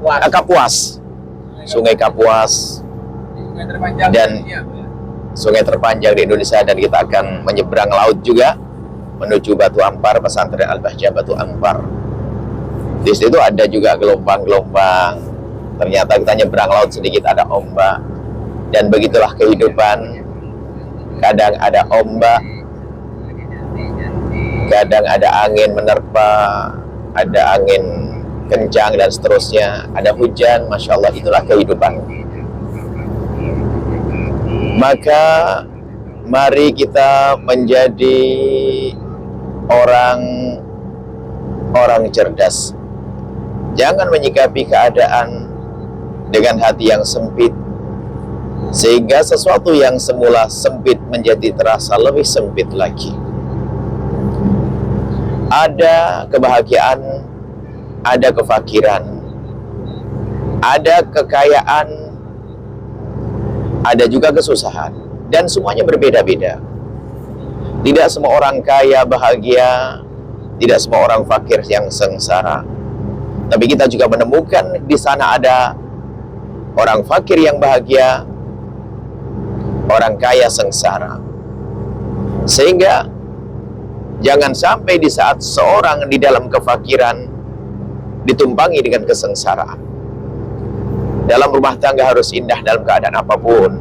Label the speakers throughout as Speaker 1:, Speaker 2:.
Speaker 1: Kapuas. Sungai Kapuas. Dan sungai terpanjang di Indonesia, dan kita akan menyeberang laut juga menuju Batu Ampar, pesantren Al-Bahjah Batu Ampar. Di situ ada juga gelombang-gelombang. Ternyata kita nyeberang laut sedikit ada ombak. Dan begitulah kehidupan. Kadang ada ombak, kadang ada angin menerpa, ada angin kencang dan seterusnya, ada hujan. Masya Allah, itulah kehidupan. Maka mari kita menjadi orang cerdas. Jangan menyikapi keadaan dengan hati yang sempit, sehingga sesuatu yang semula sempit menjadi terasa lebih sempit lagi. Ada kebahagiaan, ada kefakiran, ada kekayaan, ada juga kesusahan, dan semuanya berbeda-beda. Tidak semua orang kaya bahagia, tidak semua orang fakir yang sengsara. Tapi kita juga menemukan di sana ada orang fakir yang bahagia, orang kaya sengsara. Sehingga jangan sampai di saat seorang di dalam kefakiran ditumpangi dengan kesengsaraan. Dalam rumah tangga harus indah dalam keadaan apapun.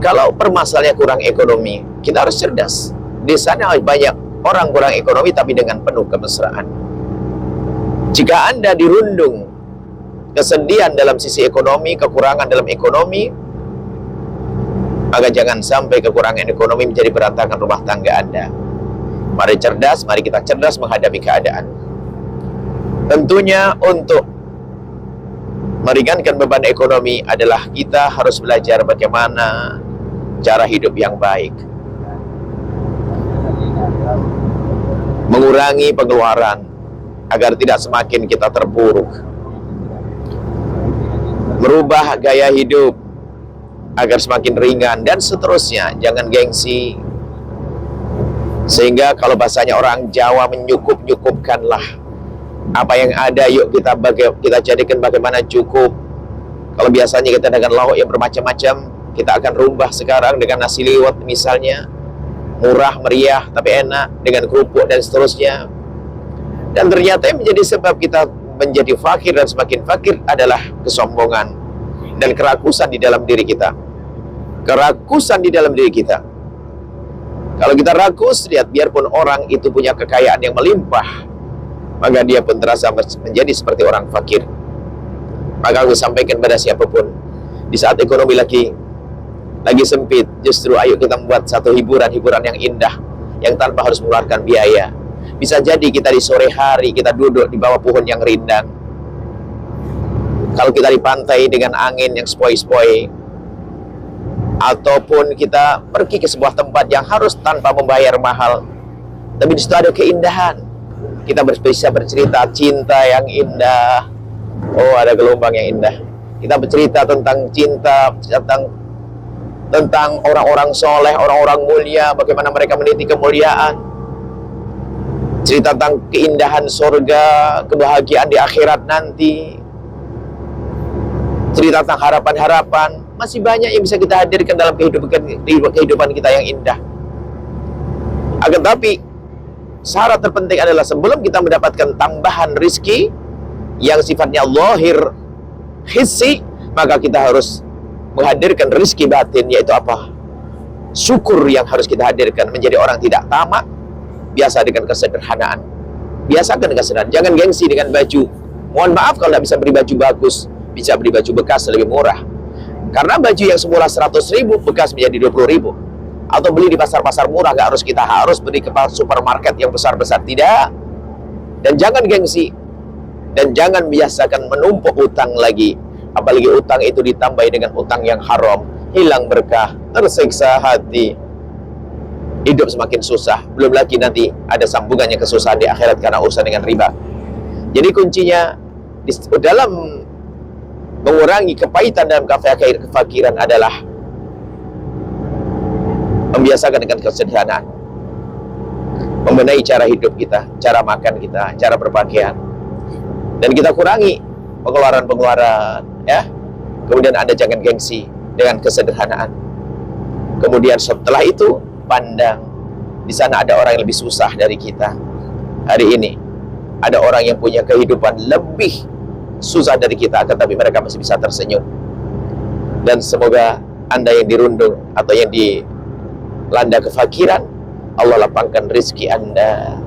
Speaker 1: Kalau permasalahannya kurang ekonomi, kita harus cerdas. Di sana banyak orang kurang ekonomi tapi dengan penuh kemesraan. Jika Anda dirundung kesedihan dalam sisi ekonomi, kekurangan dalam ekonomi, maka jangan sampai kekurangan ekonomi menjadi berantakan rumah tangga Anda. Mari cerdas, mari kita cerdas menghadapi keadaan. Tentunya untuk meringankan beban ekonomi adalah kita harus belajar bagaimana cara hidup yang baik, mengurangi pengeluaran agar tidak semakin kita terpuruk, merubah gaya hidup agar semakin ringan, dan seterusnya. Jangan gengsi, sehingga kalau bahasanya orang Jawa menyukup-nyukupkanlah apa yang ada. Yuk kita jadikan bagaimana cukup. Kalau biasanya kita dengan lauk yang bermacam-macam, kita akan rubah sekarang dengan nasi liwet misalnya, murah meriah tapi enak, dengan kerupuk dan seterusnya. Dan ternyata yang menjadi sebab kita menjadi fakir dan semakin fakir adalah kesombongan dan kerakusan di dalam diri kita. Kerakusan di dalam diri kita. Kalau kita rakus, lihat, biarpun orang itu punya kekayaan yang melimpah, maka dia pun terasa menjadi seperti orang fakir. Maka aku sampaikan pada siapapun, di saat ekonomi lagi sempit, justru ayo kita membuat satu hiburan yang indah, yang tanpa harus mengeluarkan biaya. Bisa jadi kita di sore hari, kita duduk di bawah pohon yang rindang. Kalau kita di pantai dengan angin yang sepoi-sepoi, ataupun kita pergi ke sebuah tempat yang harus tanpa membayar mahal, tapi di situ ada keindahan. Kita bisa bercerita cinta yang indah. Oh, ada gelombang yang indah. Kita bercerita tentang cinta, tentang orang-orang soleh, orang-orang mulia, bagaimana mereka meniti kemuliaan. Cerita tentang keindahan surga, kebahagiaan di akhirat nanti. Cerita tentang harapan-harapan. Masih banyak yang bisa kita hadirkan dalam kehidupan kita yang indah. Akan tapi syarat terpenting adalah sebelum kita mendapatkan tambahan rizki yang sifatnya zahir, hissi, maka kita harus menghadirkan rizki batin, yaitu apa? Syukur yang harus kita hadirkan, menjadi orang tidak tamak, biasa dengan kesederhanaan. Biasakan dengan kesederhanaan, jangan gengsi dengan baju. Mohon maaf kalau tidak bisa beli baju bagus, bisa beli baju bekas lebih murah. Karena baju yang semula 100.000 bekas menjadi 20.000. Atau beli di pasar-pasar murah, kita harus beli ke supermarket yang besar-besar, tidak. Dan jangan gengsi, dan jangan biasakan menumpuk utang lagi, apalagi utang itu ditambah dengan utang yang haram, hilang berkah, tersiksa hati, hidup semakin susah. Belum lagi nanti ada sambungannya kesusahan di akhirat karena urusan dengan riba. Jadi kuncinya dalam mengurangi kepahitan dalam kefakiran adalah membiasakan dengan kesederhanaan, membenahi cara hidup kita, cara makan kita, cara berpakaian, dan kita kurangi pengeluaran-pengeluaran, ya. Kemudian Anda jangan gengsi dengan kesederhanaan. Kemudian setelah itu pandang di sana ada orang yang lebih susah dari kita. Hari ini ada orang yang punya kehidupan lebih susah dari kita, akan tapi mereka masih bisa tersenyum. Dan semoga Anda yang dirundung atau yang dilanda kefakiran, Allah lapangkan rezeki Anda,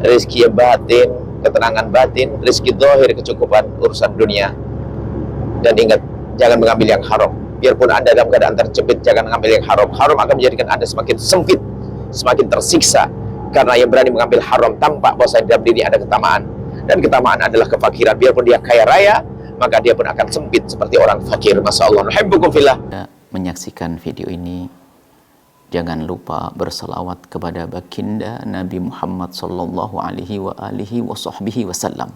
Speaker 1: rezeki yang batin, ketenangan batin, rezeki zahir, kecukupan urusan dunia. Dan ingat, jangan mengambil yang haram. Biarpun Anda dalam keadaan terjepit, jangan mengambil yang haram. Haram akan menjadikan Anda semakin sempit, semakin tersiksa. Karena yang berani mengambil haram tampak bahwa dalam diri ada ketamaan. Dan ketamaan adalah kefakiran. Biarpun dia kaya raya, maka dia pun akan sempit seperti orang fakir. Masya Allah. Nuhibbukum fillah.
Speaker 2: Menyaksikan video ini, jangan lupa berselawat kepada baginda Nabi Muhammad sallallahu alaihi wa alihi wa sahbihi wasallam.